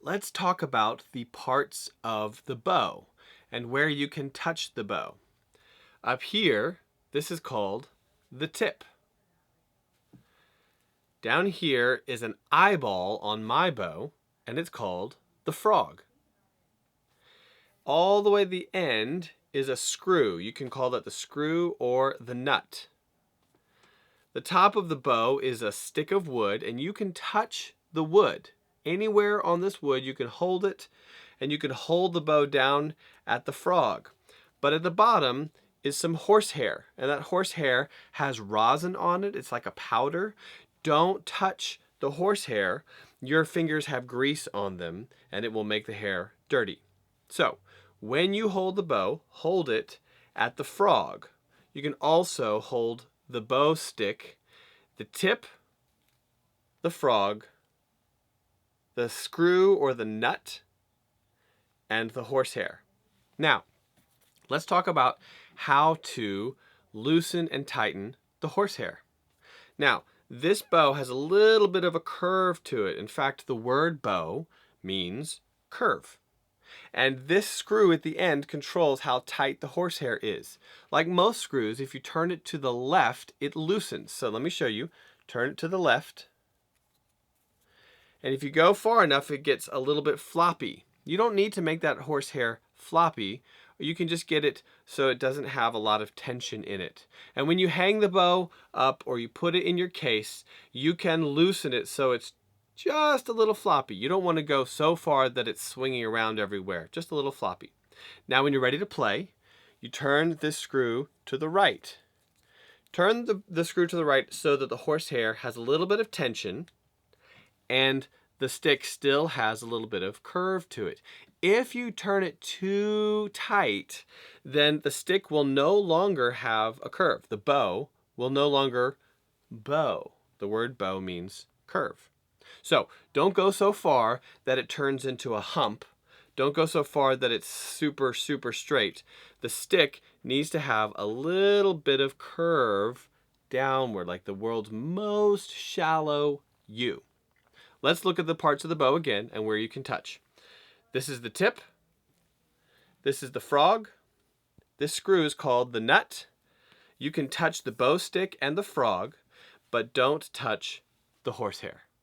let's talk about the parts of the bow and where you can touch the bow. Up here, this is called the tip. Down here is an eyeball on my bow, and it's called the frog. All the way to the end is a screw. You can call that the screw or the nut. The top of the bow is a stick of wood, and you can touch the wood. Anywhere on this wood, you can hold it, and you can hold the bow down at the frog. But at the bottom is some horsehair, and that horsehair has rosin on it. It's like a powder. Don't touch the horsehair. Your fingers have grease on them, and it will make the hair dirty. So, when you hold the bow, hold it at the frog. You can also hold the bow stick, the tip, the frog, the screw or the nut, and the horsehair. Now, let's talk about how to loosen and tighten the horsehair. Now, this bow has a little bit of a curve to it. In fact, the word bow means curve. And this screw at the end controls how tight the horsehair is. Like most screws, if you turn it to the left, it loosens. So let me show you. Turn it to the left. And if you go far enough, it gets a little bit floppy. You don't need to make that horsehair floppy. You can just get it so it doesn't have a lot of tension in it. And when you hang the bow up or you put it in your case, you can loosen it so it's just a little floppy. You don't want to go so far that it's swinging around everywhere. Just a little floppy. Now when you're ready to play, you turn this screw to the right. Turn the screw to the right so that the horsehair has a little bit of tension and the stick still has a little bit of curve to it. If you turn it too tight, then the stick will no longer have a curve. The bow will no longer bow. The word bow means curve. So don't go so far that it turns into a hump. Don't go so far that it's super, super straight. The stick needs to have a little bit of curve downward, like the world's most shallow U. Let's look at the parts of the bow again and where you can touch. This is the tip. This is the frog. This screw is called the nut. You can touch the bow stick and the frog, but don't touch the horsehair.